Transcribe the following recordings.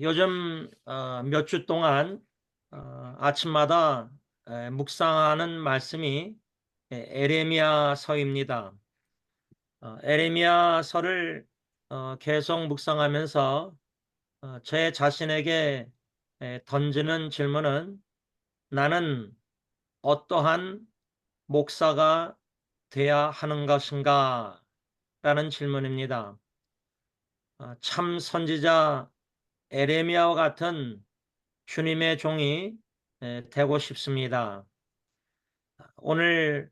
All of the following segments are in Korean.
요즘 몇 주 동안 아침마다 묵상하는 말씀이 에레미야서입니다. 에레미야서를 계속 묵상하면서 제 자신에게 던지는 질문은 나는 어떠한 목사가 돼야 하는 것인가? 라는 질문입니다. 참 선지자 에레미야와 같은 주님의 종이 되고 싶습니다. 오늘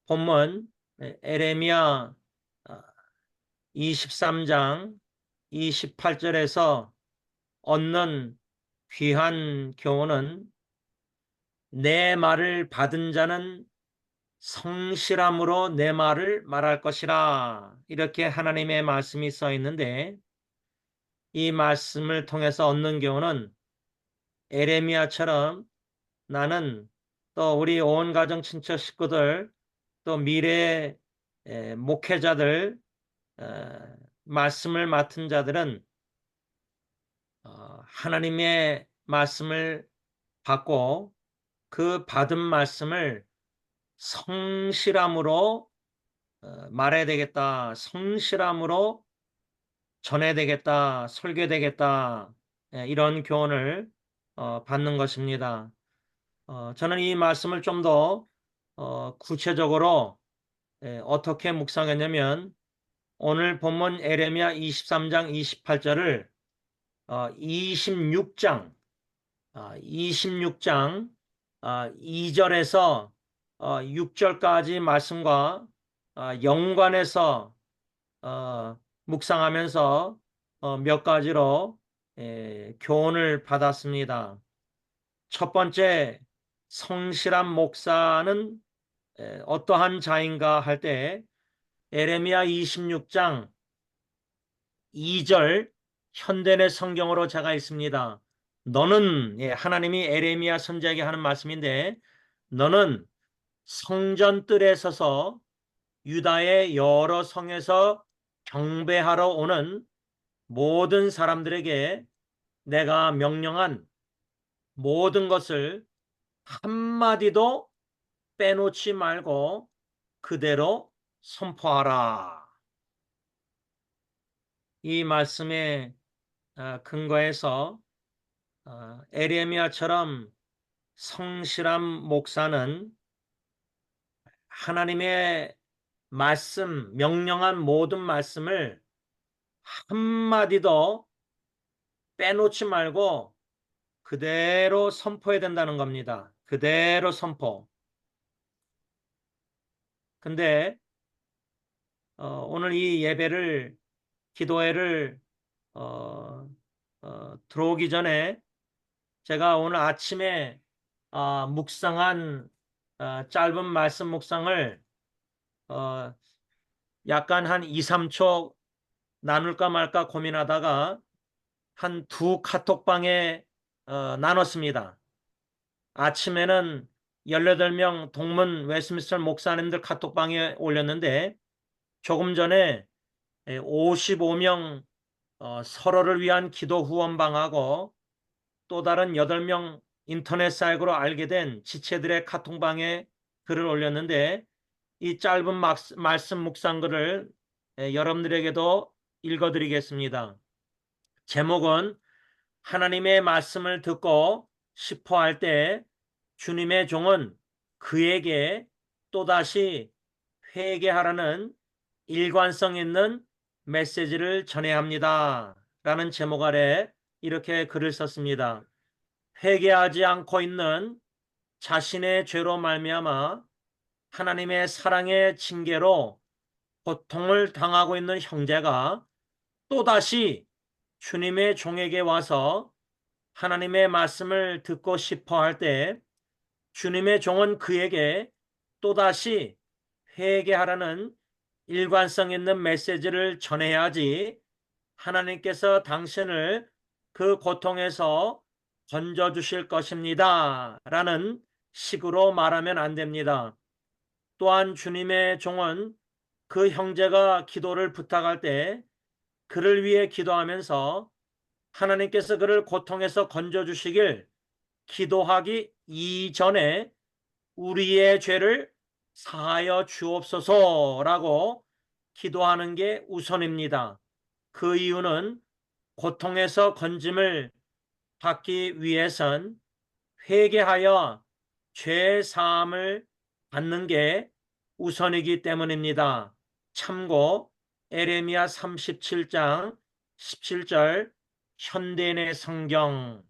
본문 에레미야 23장 28절에서 얻는 귀한 교훈은 내 말을 받은 자는 성실함으로 내 말을 말할 것이라, 이렇게 하나님의 말씀이 써 있는데, 이 말씀을 통해서 얻는 교훈은 에레미야처럼 나는 또 우리 온 가정 친척 식구들 또 미래 목회자들, 말씀을 맡은 자들은 하나님의 말씀을 받고 그 받은 말씀을 성실함으로 말해야 되겠다, 성실함으로 전해야 되겠다, 설교해야 되겠다, 이런 교훈을 받는 것입니다. 저는 이 말씀을 좀 더 구체적으로 어떻게 묵상했냐면, 오늘 본문 에레미야 23장 28절을 26장 2절에서 6절까지 말씀과 연관해서 묵상하면서 몇 가지로 교훈을 받았습니다. 첫 번째, 성실한 목사는 어떠한 자인가 할 때 에레미야 26장 2절 현대의 성경으로 제가 있습니다. 너는, 하나님이 에레미야 선지자에게 하는 말씀인데, 너는 성전 뜰에 서서 유다의 여러 성에서 경배하러 오는 모든 사람들에게 내가 명령한 모든 것을 한마디도 빼놓지 말고 그대로 선포하라. 이 말씀에 근거해서 에레미야처럼 성실한 목사는 하나님의 말씀, 명령한 모든 말씀을 한마디도 빼놓지 말고 그대로 선포해야 된다는 겁니다. 그대로 선포. 근데 오늘 이 예배를, 기도회를 들어오기 전에 제가 오늘 아침에 묵상한 짧은 말씀 묵상을 어, 약간 한 2, 3초 나눌까 말까 고민하다가 한 두 카톡방에 나눴습니다. 아침에는 18명 동문 웨스트민스터 목사님들 카톡방에 올렸는데, 조금 전에 55명 서로를 위한 기도 후원방하고 또 다른 8명 인터넷 사역으로 알게 된 지체들의 카톡방에 글을 올렸는데, 이 짧은 말씀 묵상글을 여러분들에게도 읽어드리겠습니다. 제목은 하나님의 말씀을 듣고 싶어 할 때 주님의 종은 그에게 또다시 회개하라는 일관성 있는 메시지를 전해야 합니다. 라는 제목 아래 이렇게 글을 썼습니다. 회개하지 않고 있는 자신의 죄로 말미암아 하나님의 사랑의 징계로 고통을 당하고 있는 형제가 또다시 주님의 종에게 와서 하나님의 말씀을 듣고 싶어 할 때 주님의 종은 그에게 또다시 회개하라는 일관성 있는 메시지를 전해야지 하나님께서 당신을 그 고통에서 건져주실 것입니다. 라는 식으로 말하면 안 됩니다. 또한 주님의 종은 그 형제가 기도를 부탁할 때 그를 위해 기도하면서 하나님께서 그를 고통에서 건져주시길 기도하기 이전에 우리의 죄를 사하여 주옵소서라고 기도하는 게 우선입니다. 그 이유는 고통에서 건짐을 받기 위해선 회개하여 죄 사함을 받는 게 우선이기 때문입니다. 참고 에레미야 37장 17절 현대인의 성경.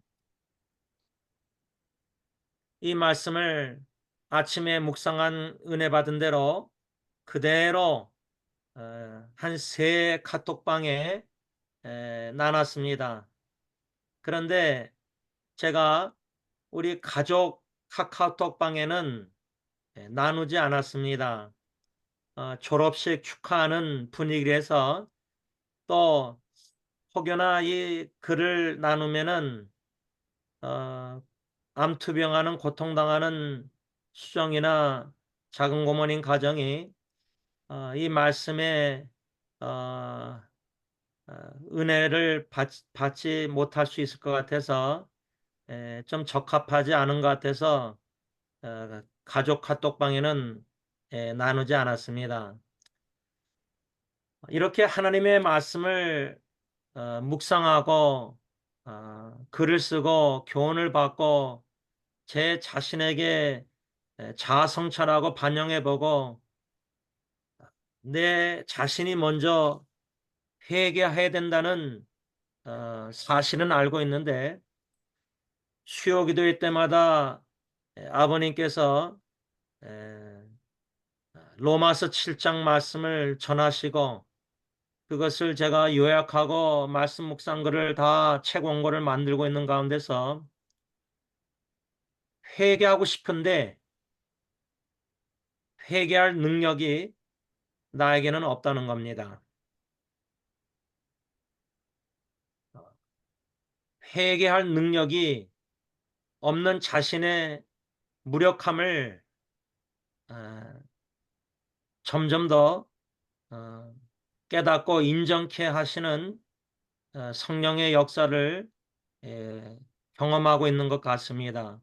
이 말씀을 아침에 묵상한 은혜 받은 대로 그대로 한 세 카톡방에 나눴습니다. 그런데 제가 우리 가족 카카오톡방에는 나누지 않았습니다. 졸업식 축하하는 분위기에서 또 혹여나 이 글을 나누면은 암투병하는 고통당하는 수정이나 작은 고모님 가정이 이 말씀에 어, 은혜를 받지 못할 수 있을 것 같아서 좀 적합하지 않은 것 같아서 가족 카톡방에는 나누지 않았습니다. 이렇게 하나님의 말씀을 묵상하고 글을 쓰고 교훈을 받고 제 자신에게 자아 성찰하고 반영해보고 내 자신이 먼저 회개해야 된다는 사실은 알고 있는데 수요 기도회 때마다 아버님께서 로마서 7장 말씀을 전하시고 그것을 제가 요약하고 말씀 묵상글을 다 책 원고를 만들고 있는 가운데서 회개하고 싶은데 회개할 능력이 나에게는 없다는 겁니다. 회개할 능력이 없는 자신의 무력함을 어, 점점 더 깨닫고 인정케 하시는 성령의 역사를 경험하고 있는 것 같습니다.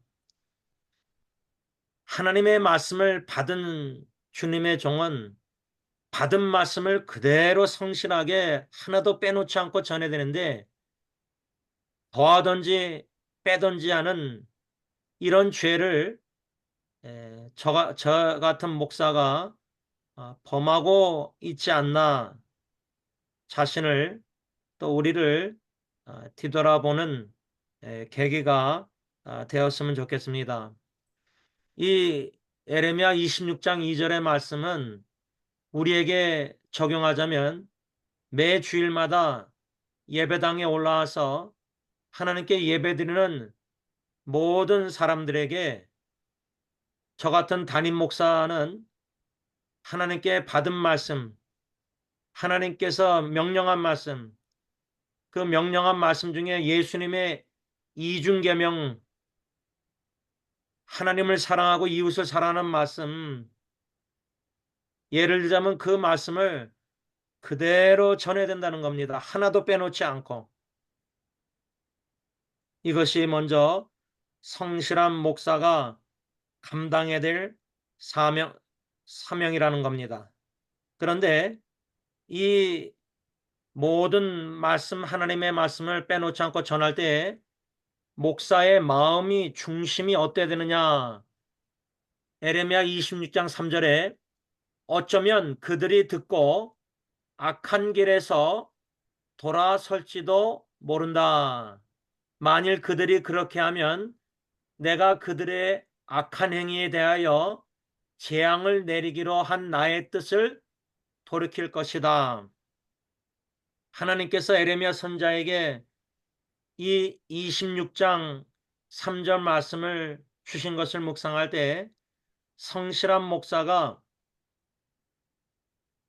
하나님의 말씀을 받은 주님의 종은 받은 말씀을 그대로 성실하게 하나도 빼놓지 않고 전해야 되는데 더하든지 빼든지 하는 이런 죄를 저 같은 목사가 범하고 있지 않나 자신을 또 우리를 뒤돌아보는 계기가 되었으면 좋겠습니다. 이 에레미야 26장 2절의 말씀은 우리에게 적용하자면 매 주일마다 예배당에 올라와서 하나님께 예배드리는 모든 사람들에게 저 같은 담임 목사는 하나님께 받은 말씀, 하나님께서 명령한 말씀, 그 명령한 말씀 중에 예수님의 이중계명, 하나님을 사랑하고 이웃을 사랑하는 말씀, 예를 들자면 그 말씀을 그대로 전해야 된다는 겁니다. 하나도 빼놓지 않고. 이것이 먼저 성실한 목사가 감당해야 될 사명이라는 겁니다. 그런데 이 모든 말씀, 하나님의 말씀을 빼놓지 않고 전할 때 목사의 마음이 중심이 어때야 되느냐? 에레미야 26장 3절에 어쩌면 그들이 듣고 악한 길에서 돌아설지도 모른다. 만일 그들이 그렇게 하면 내가 그들의 악한 행위에 대하여 재앙을 내리기로 한 나의 뜻을 돌이킬 것이다. 하나님께서 에레미야 선자에게 이 26장 3절 말씀을 주신 것을 묵상할 때 성실한 목사가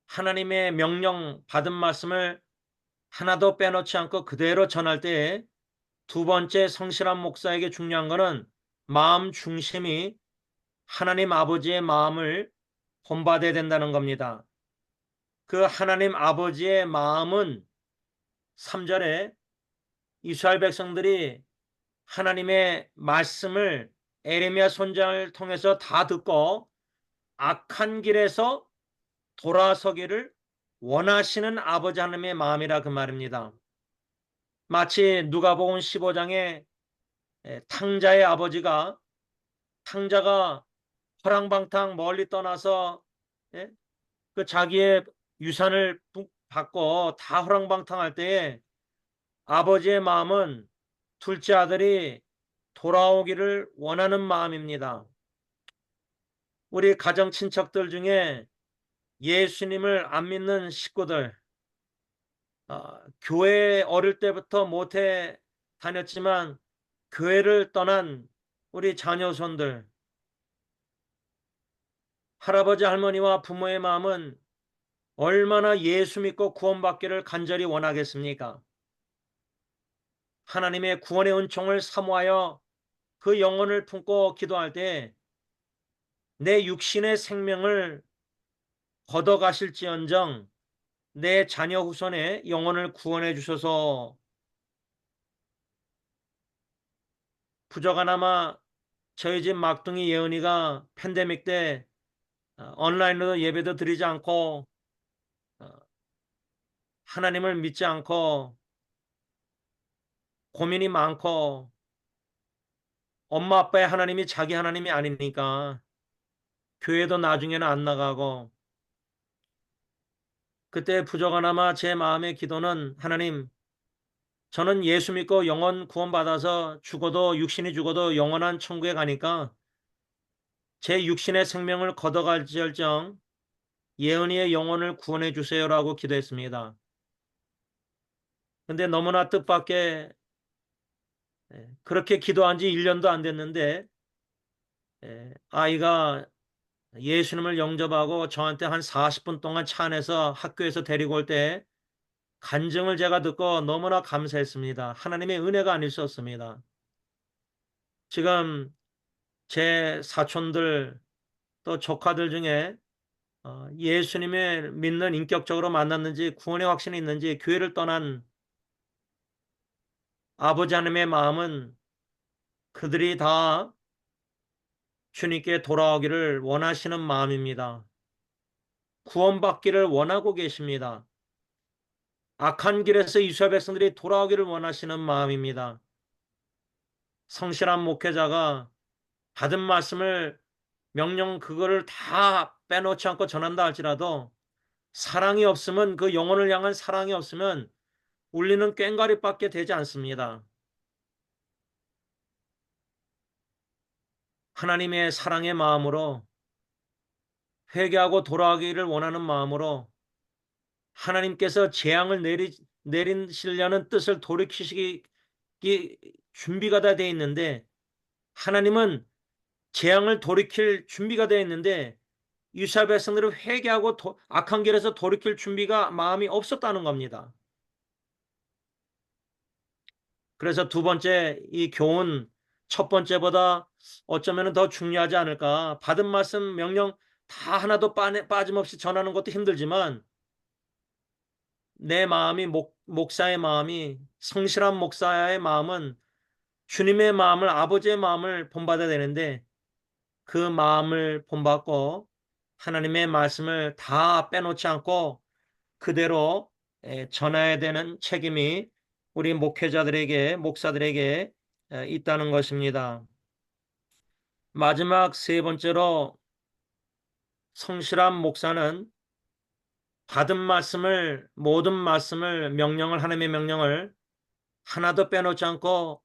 하나님의 명령 받은 말씀을 하나도 빼놓지 않고 그대로 전할 때 두 번째 성실한 목사에게 중요한 것은 마음 중심이 하나님 아버지의 마음을 본받아야 된다는 겁니다. 그 하나님 아버지의 마음은 3절에 이스라엘 백성들이 하나님의 말씀을 에레미야 선지자를 통해서 다 듣고 악한 길에서 돌아서기를 원하시는 아버지 하나님의 마음이라 그 말입니다. 마치 누가복음 15장에 탕자의 아버지가 탕자가 허랑방탕 멀리 떠나서 예? 그 자기의 유산을 받고 다 허랑방탕할 때에 아버지의 마음은 둘째 아들이 돌아오기를 원하는 마음입니다. 우리 가정 친척들 중에 예수님을 안 믿는 식구들, 교회 어릴 때부터 못해 다녔지만 교회를 떠난 우리 자녀손들, 할아버지 할머니와 부모의 마음은 얼마나 예수 믿고 구원받기를 간절히 원하겠습니까? 하나님의 구원의 은총을 사모하여 그 영혼을 품고 기도할 때 내 육신의 생명을 걷어가실지언정 내 자녀 후손의 영혼을 구원해 주소서. 부족하나마 저희 집 막둥이 예은이가 팬데믹 때 온라인으로 예배도 드리지 않고 어, 하나님을 믿지 않고 고민이 많고 엄마 아빠의 하나님이 자기 하나님이 아니니까 교회도 나중에는 안 나가고 그때 부족하나마 제 마음의 기도는 하나님 저는 예수 믿고 영원 구원받아서 죽어도 육신이 죽어도 영원한 천국에 가니까 제 육신의 생명을 걷어갈지언정 예언이의 영혼을 구원해 주세요라고 기도했습니다. 근데 너무나 뜻밖의 그렇게 기도한 지 1년도 안 됐는데 아이가 예수님을 영접하고 저한테 한 40분 동안 차 안에서 학교에서 데리고 올 때 간증을 제가 듣고 너무나 감사했습니다. 하나님의 은혜가 아닐 수 없습니다. 지금 제 사촌들 또 조카들 중에 예수님을 믿는 인격적으로 만났는지 구원의 확신이 있는지 교회를 떠난 아버지 하나님의 마음은 그들이 다 주님께 돌아오기를 원하시는 마음입니다. 구원받기를 원하고 계십니다. 악한 길에서 이스라엘 백성들이 돌아오기를 원하시는 마음입니다. 성실한 목회자가 받은 말씀을 명령 그거를 다 빼놓지 않고 전한다 할지라도 사랑이 없으면 그 영혼을 향한 사랑이 없으면 울리는 꽹과리밖에 되지 않습니다. 하나님의 사랑의 마음으로 회개하고 돌아가기를 원하는 마음으로 하나님께서 재앙을 내리시려는 뜻을 돌이키시기 준비가 다 되어 있는데 하나님은 재앙을 돌이킬 준비가 되어 있는데 이스라엘 백성들은 회개하고 악한 길에서 돌이킬 준비가 마음이 없었다는 겁니다. 그래서 두 번째 이 교훈 첫 번째보다 어쩌면 더 중요하지 않을까. 받은 말씀 명령 다 하나도 빠짐없이 전하는 것도 힘들지만 내 마음이 목사의 마음이 성실한 목사의 마음은 주님의 마음을 아버지의 마음을 본받아야 되는데 그 마음을 본받고 하나님의 말씀을 다 빼놓지 않고 그대로 전해야 되는 책임이 우리 목회자들에게 목사들에게 있다는 것입니다. 마지막 세 번째로 성실한 목사는 받은 말씀을 모든 말씀을 명령을 하나님의 명령을 하나도 빼놓지 않고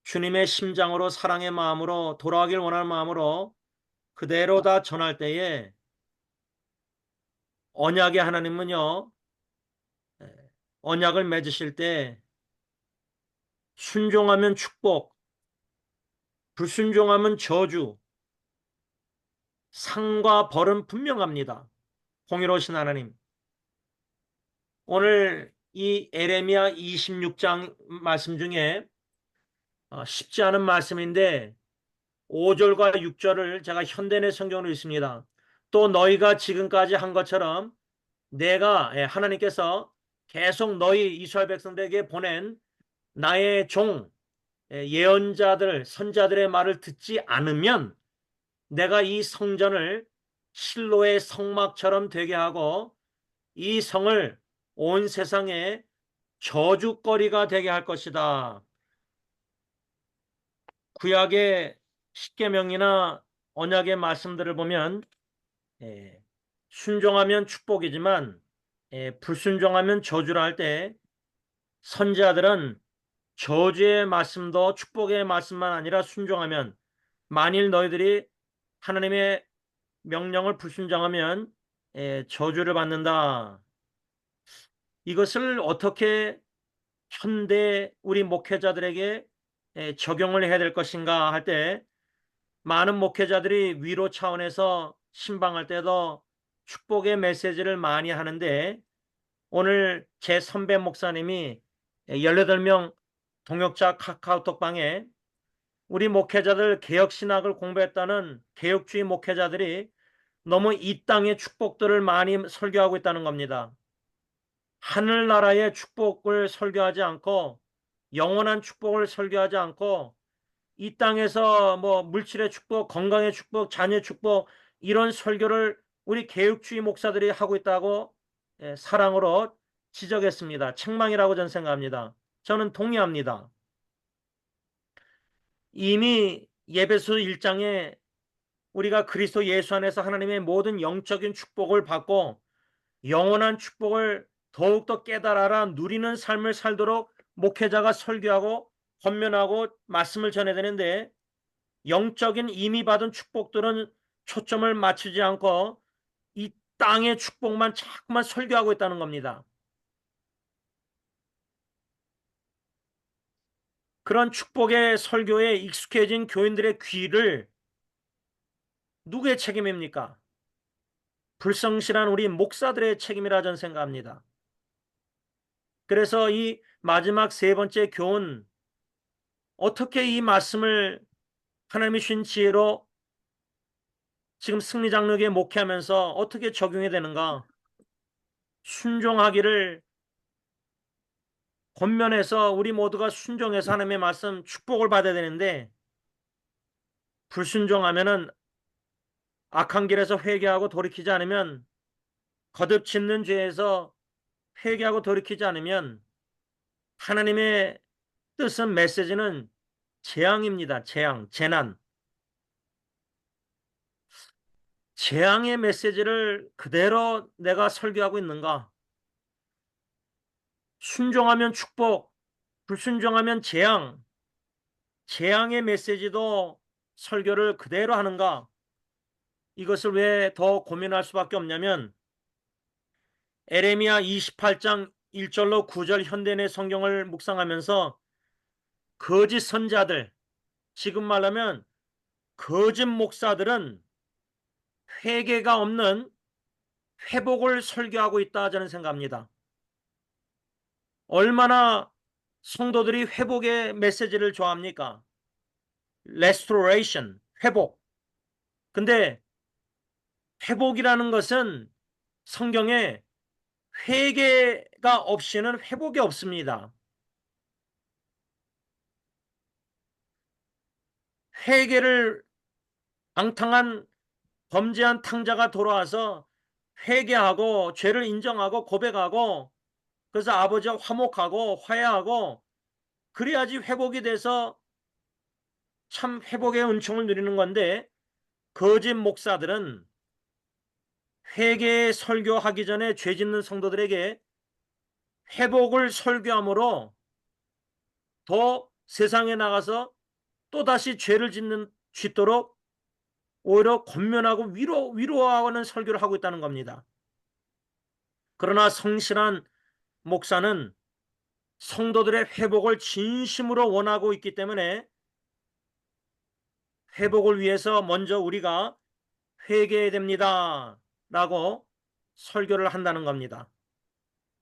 주님의 심장으로 사랑의 마음으로 돌아가길 원하는 마음으로 그대로 다 전할 때에 언약의 하나님은요 언약을 맺으실 때 순종하면 축복, 불순종하면 저주, 상과 벌은 분명합니다. 공의로우신 하나님. 오늘 이 에레미야 26장 말씀 중에 쉽지 않은 말씀인데 5절과 6절을 제가 현대의 성경으로 읽습니다. 또 너희가 지금까지 한 것처럼 내가 하나님께서 계속 너희 이스라엘 백성들에게 보낸 나의 종, 예언자들, 선자들의 말을 듣지 않으면 내가 이 성전을 실로의 성막처럼 되게 하고 이 성을 온 세상에 저주거리가 되게 할 것이다. 구약의 십계명이나 언약의 말씀들을 보면 예, 순종하면 축복이지만 불순종하면 저주라 할 때 선지자들은 저주의 말씀도 축복의 말씀만 아니라 순종하면 만일 너희들이 하나님의 명령을 불순종하면 저주를 받는다. 이것을 어떻게 현대 우리 목회자들에게 적용을 해야 될 것인가 할 때 많은 목회자들이 위로 차원에서 신방할 때도 축복의 메시지를 많이 하는데 오늘 제 선배 목사님이 18명 동역자 카카오톡방에 우리 목회자들 개혁신학을 공부했다는 개혁주의 목회자들이 너무 이 땅의 축복들을 많이 설교하고 있다는 겁니다. 하늘나라의 축복을 설교하지 않고 영원한 축복을 설교하지 않고 이 땅에서 뭐 물질의 축복, 건강의 축복, 자녀의 축복 이런 설교를 우리 개혁주의 목사들이 하고 있다고 사랑으로 지적했습니다. 책망이라고 저는 생각합니다. 저는 동의합니다. 이미 예배소 1장에 우리가 그리스도 예수 안에서 하나님의 모든 영적인 축복을 받고 영원한 축복을 더욱더 깨달아라 누리는 삶을 살도록 목회자가 설교하고 권면하고 말씀을 전해야 되는데 영적인 이미 받은 축복들은 초점을 맞추지 않고 이 땅의 축복만 자꾸만 설교하고 있다는 겁니다. 그런 축복의 설교에 익숙해진 교인들의 귀를 누구의 책임입니까? 불성실한 우리 목사들의 책임이라 저는 생각합니다. 그래서 이 마지막 세 번째 교훈, 어떻게 이 말씀을 하나님이 주신 지혜로 지금 승리장로교에 목회하면서 어떻게 적용해야 되는가? 순종하기를 권면해서 우리 모두가 순종해서 하나님의 말씀 축복을 받아야 되는데 불순종하면은 악한 길에서 회개하고 돌이키지 않으면 거듭 짓는 죄에서 회개하고 돌이키지 않으면 하나님의 뜻은 메시지는 재앙입니다. 재앙, 재난. 재앙의 메시지를 그대로 내가 설교하고 있는가? 순종하면 축복, 불순종하면 재앙, 재앙의 메시지도 설교를 그대로 하는가? 이것을 왜 더 고민할 수밖에 없냐면 에레미야 28장 1절로 9절 현대인의 성경을 묵상하면서 거짓 선자들, 지금 말하면 거짓 목사들은 회개가 없는 회복을 설교하고 있다 저는 생각합니다. 얼마나 성도들이 회복의 메시지를 좋아합니까? restoration, 회복. 근데 회복이라는 것은 성경에 회개가 없이는 회복이 없습니다. 회개를 방탕한 범죄한 탕자가 돌아와서 회개하고 죄를 인정하고 고백하고 그래서 아버지와 화목하고 화해하고 그래야지 회복이 돼서 참 회복의 은총을 누리는 건데 거짓 목사들은 회개 설교하기 전에 죄 짓는 성도들에게 회복을 설교함으로 더 세상에 나가서 또다시 죄를 짓도록 오히려 권면하고 위로하는 설교를 하고 있다는 겁니다. 그러나 성실한 목사는 성도들의 회복을 진심으로 원하고 있기 때문에 회복을 위해서 먼저 우리가 회개해야 됩니다. 라고 설교를 한다는 겁니다.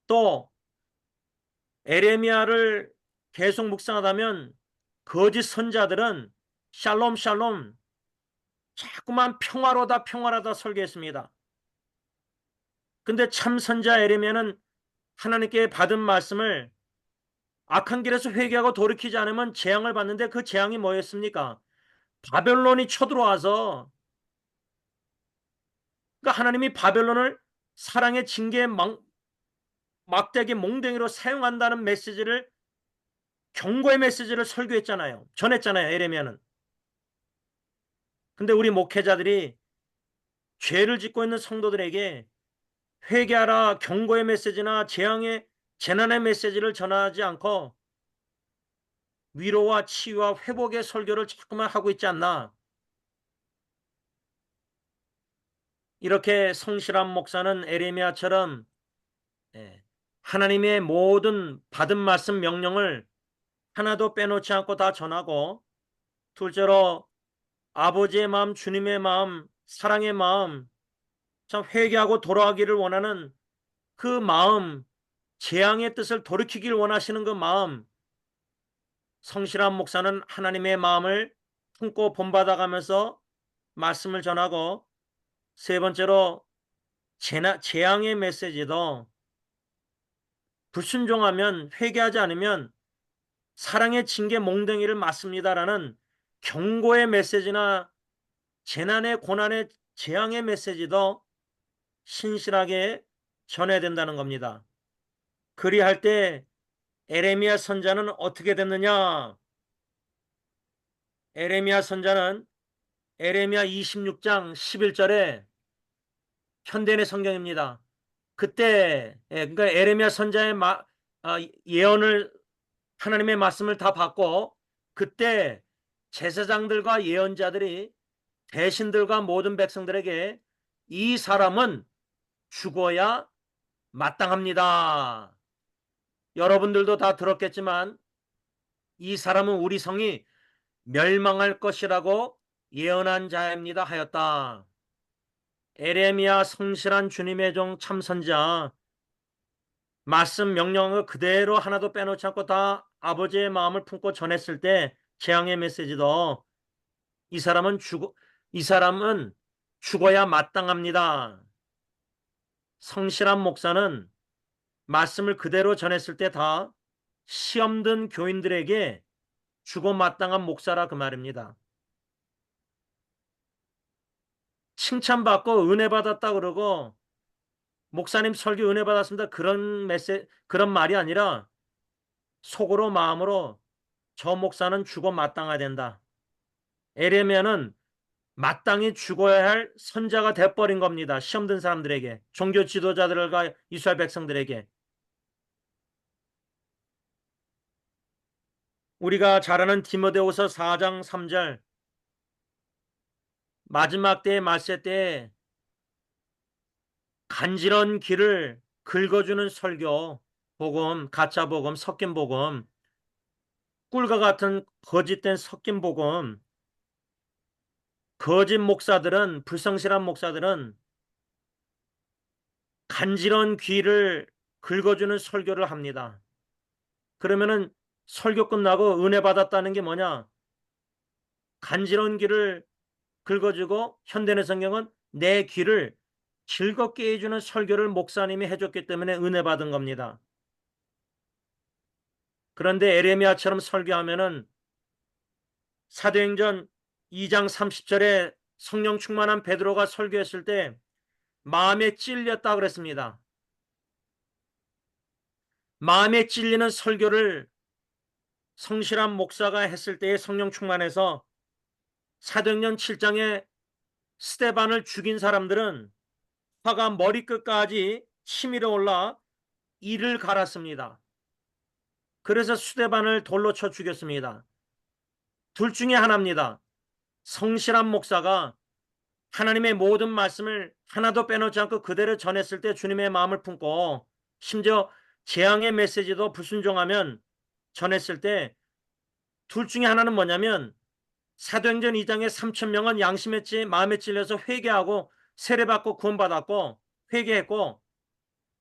또 에레미야를 계속 묵상하다면 거짓 선자들은 샬롬 샬롬 자꾸만 평화로다 평화로다 설교했습니다. 근데 참 선자 에레미야는 하나님께 받은 말씀을 악한 길에서 회개하고 돌이키지 않으면 재앙을 받는데 그 재앙이 뭐였습니까? 바벨론이 쳐들어와서, 그러니까 하나님이 바벨론을 사랑의 징계의 막대기 몽둥이로 사용한다는 메시지를, 경고의 메시지를 설교했잖아요. 전했잖아요. 에레미야는. 근데 우리 목회자들이 죄를 짓고 있는 성도들에게 회개하라 경고의 메시지나 재난의 메시지를 전하지 않고 위로와 치유와 회복의 설교를 자꾸만 하고 있지 않나. 이렇게 성실한 목사는 에레미야처럼, 예, 하나님의 모든 받은 말씀 명령을 하나도 빼놓지 않고 다 전하고, 둘째로 아버지의 마음, 주님의 마음, 사랑의 마음, 참 회개하고 돌아가기를 원하는 그 마음, 재앙의 뜻을 돌이키길 원하시는 그 마음, 성실한 목사는 하나님의 마음을 품고 본받아가면서 말씀을 전하고, 세 번째로 재앙의 메시지도 불순종하면, 회개하지 않으면 사랑의 징계 몽둥이를 맞습니다라는 경고의 메시지나 재난의 고난의 재앙의 메시지도 신실하게 전해야 된다는 겁니다. 그리할 때 에레미야 선자는 어떻게 됐느냐? 에레미야 선자는 에레미야 26장 11절에, 현대인의 성경입니다. 그때, 그러니까 에레미야 선자의 예언을, 하나님의 말씀을 다 받고, 그때 제사장들과 예언자들이 대신들과 모든 백성들에게 이 사람은 죽어야 마땅합니다. 여러분들도 다 들었겠지만 이 사람은 우리 성이 멸망할 것이라고 예언한 자입니다 하였다. 에레미야 성실한 주님의 종 참선자, 말씀 명령을 그대로 하나도 빼놓지 않고 다 아버지의 마음을 품고 전했을 때 재앙의 메시지도 이 사람은 죽어야 마땅합니다. 성실한 목사는 말씀을 그대로 전했을 때 다 시험 든 교인들에게 죽어 마땅한 목사라 그 말입니다. 칭찬받고 은혜 받았다 그러고 목사님 설교 은혜 받았습니다, 그런 말이 아니라 속으로 마음으로 저 목사는 죽어 마땅해야 된다. 에레미야는 마땅히 죽어야 할 선자가 돼버린 겁니다. 시험 든 사람들에게, 종교 지도자들과 이스라엘 백성들에게. 우리가 잘 아는 디모데후서 4장 3절, 마지막 때의 말세 때에 간지런 길을 긁어주는 설교, 복음, 가짜 복음, 섞인 복음, 꿀과 같은 거짓된 섞인 복음, 거짓 목사들은, 불성실한 목사들은 간지런 귀를 긁어주는 설교를 합니다. 그러면은 설교 끝나고 은혜 받았다는 게 뭐냐? 간지러운 귀를 긁어주고, 현대의 성경은 내 귀를 즐겁게 해주는 설교를 목사님이 해줬기 때문에 은혜 받은 겁니다. 그런데 에레미야처럼 설교하면은 사도행전 2장 30절에 성령 충만한 베드로가 설교했을 때 마음에 찔렸다 그랬습니다. 마음에 찔리는 설교를 성실한 목사가 했을 때의 성령 충만해서 사도행전 7장에 스데반을 죽인 사람들은 화가 머리끝까지 치밀어 올라 이를 갈았습니다. 그래서 스데반을 돌로 쳐 죽였습니다. 둘 중에 하나입니다. 성실한 목사가 하나님의 모든 말씀을 하나도 빼놓지 않고 그대로 전했을 때 주님의 마음을 품고, 심지어 재앙의 메시지도 불순종하면 전했을 때, 둘 중에 하나는 뭐냐면 사도행전 2장에 3천 명은 양심에 마음에 찔려서 회개하고 세례받고 구원받았고 회개했고,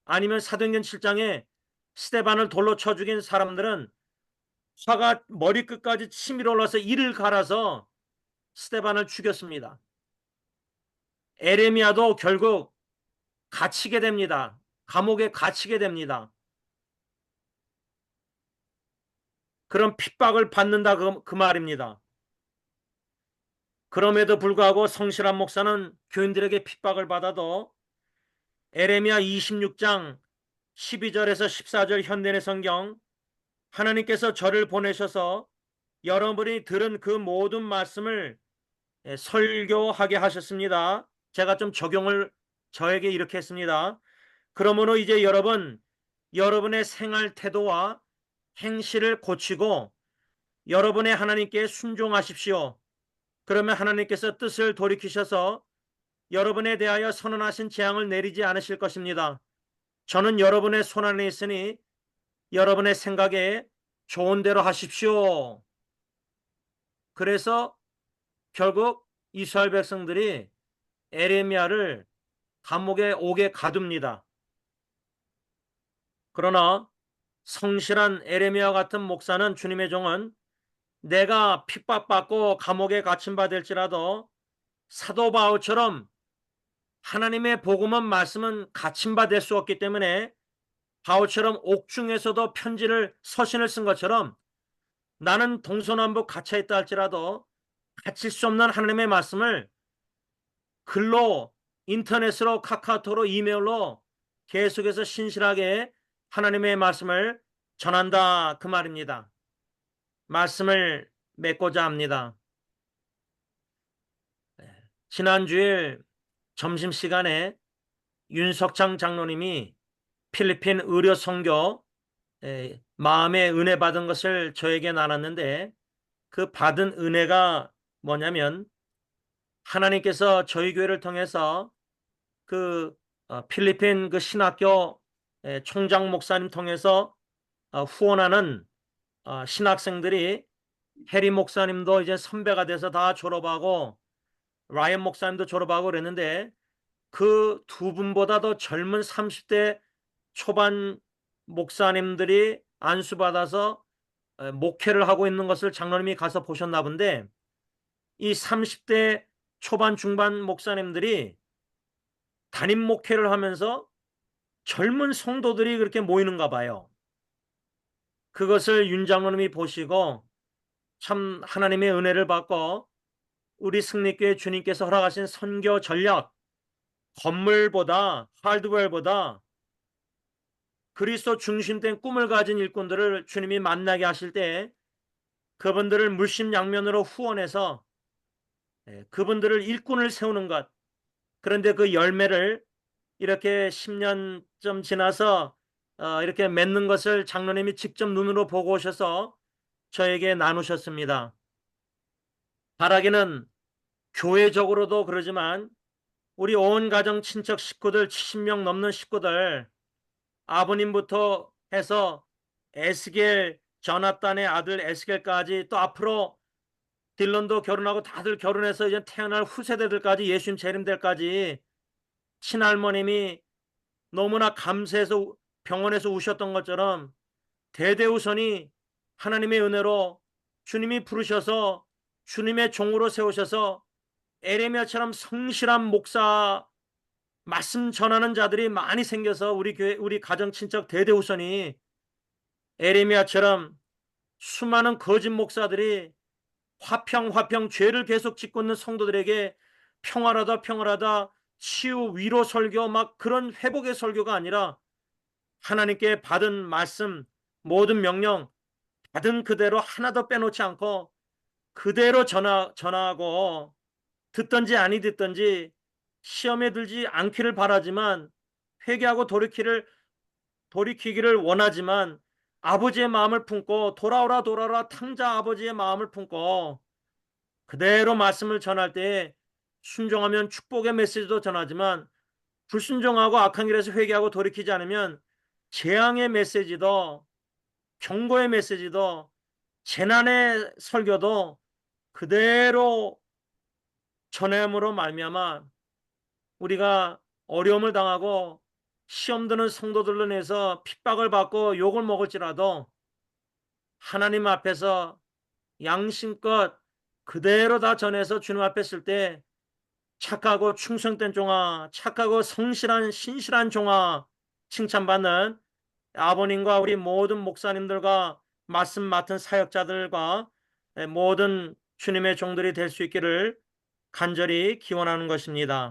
아니면 사도행전 7장에 스데반을 돌로 쳐 죽인 사람들은 화가 머리끝까지 치밀어 올라서 이를 갈아서 스데반을 죽였습니다. 에레미야도 결국 갇히게 됩니다. 감옥에 갇히게 됩니다. 그런 핍박을 받는다 그 말입니다. 그럼에도 불구하고 성실한 목사는 교인들에게 핍박을 받아도 에레미야 26장 12절에서 14절 현대의 성경, 하나님께서 저를 보내셔서 여러분이 들은 그 모든 말씀을 설교하게 하셨습니다. 제가 좀 적용을 저에게 이렇게 했습니다. 그러므로 이제 여러분의 생활 태도와 행실을 고치고 여러분의 하나님께 순종하십시오. 그러면 하나님께서 뜻을 돌이키셔서 여러분에 대하여 선언하신 재앙을 내리지 않으실 것입니다. 저는 여러분의 손 안에 있으니 여러분의 생각에 좋은 대로 하십시오. 그래서 결국 이스라엘 백성들이 에레미야를 감옥에 오게 가둡니다. 그러나 성실한 에레미야 같은 목사는, 주님의 종은 내가 핍박받고 감옥에 갇힌바될지라도 사도 바울처럼 하나님의 복음은 말씀은 갇힌바될 수 없기 때문에 바울처럼 옥중에서도 편지를 서신을 쓴 것처럼 나는 동서남북 갇혀있다 할지라도 갇힐 수 없는 하나님의 말씀을 글로, 인터넷으로, 카카오톡으로, 이메일로 계속해서 신실하게 하나님의 말씀을 전한다 그 말입니다. 말씀을 맺고자 합니다. 지난주일 점심시간에 윤석창 장로님이 필리핀 의료 선교 마음의 은혜 받은 것을 저에게 나눴는데, 그 받은 은혜가 뭐냐면 하나님께서 저희 교회를 통해서 그 필리핀 그 신학교 총장 목사님 통해서 후원하는 신학생들이, 해리 목사님도 이제 선배가 돼서 다 졸업하고 라이언 목사님도 졸업하고 그랬는데, 그 두 분보다도 젊은 30대 초반 목사님들이 안수받아서 목회를 하고 있는 것을 장로님이 가서 보셨나 본데, 이 30대 초반 중반 목사님들이 담임 목회를 하면서 젊은 성도들이 그렇게 모이는가 봐요. 그것을 윤 장로님이 보시고 참 하나님의 은혜를 받고 우리 승리교회 주님께서 허락하신 선교 전략, 건물보다, 하드웨어보다 그리스도 중심된 꿈을 가진 일꾼들을 주님이 만나게 하실 때 그분들을 물심양면으로 후원해서 그분들을 일꾼을 세우는 것, 그런데 그 열매를 이렇게 10년쯤 지나서 이렇게 맺는 것을 장로님이 직접 눈으로 보고 오셔서 저에게 나누셨습니다. 바라기는 교회적으로도 그러지만 우리 온 가정 친척 식구들 70명 넘는 식구들, 아버님부터 해서 에스겔, 저나단의 아들 에스겔까지, 또 앞으로 딜런도 결혼하고 다들 결혼해서 이제 태어날 후세대들까지, 예수님 재림들까지 친할머님이 너무나 감사해서 병원에서 우셨던 것처럼 대대우선이 하나님의 은혜로 주님이 부르셔서 주님의 종으로 세우셔서 에레미야처럼 성실한 목사, 말씀 전하는 자들이 많이 생겨서 우리 교회, 우리 가정 친척 대대우선이 에레미야처럼 수많은 거짓 목사들이 화평 죄를 계속 짓고 있는 성도들에게 평화라다 치유 위로 설교, 막 그런 회복의 설교가 아니라 하나님께 받은 말씀, 모든 명령 받은 그대로 하나도 빼놓지 않고 그대로 전하고, 듣든지 아니 듣든지 시험에 들지 않기를 바라지만, 회개하고 돌이키기를 원하지만 아버지의 마음을 품고, 돌아오라 탕자 아버지의 마음을 품고 그대로 말씀을 전할 때 순종하면 축복의 메시지도 전하지만, 불순종하고 악한 길에서 회개하고 돌이키지 않으면 재앙의 메시지도, 경고의 메시지도, 재난의 설교도 그대로 전함으로 말미암아 우리가 어려움을 당하고 시험 드는 성도들로 인해서 핍박을 받고 욕을 먹을지라도 하나님 앞에서 양심껏 그대로 다 전해서 주님 앞에 쓸 때 착하고 충성된 종아, 착하고 성실한 신실한 종아 칭찬받는 아버님과 우리 모든 목사님들과 말씀 맡은 사역자들과 모든 주님의 종들이 될 수 있기를 간절히 기원하는 것입니다.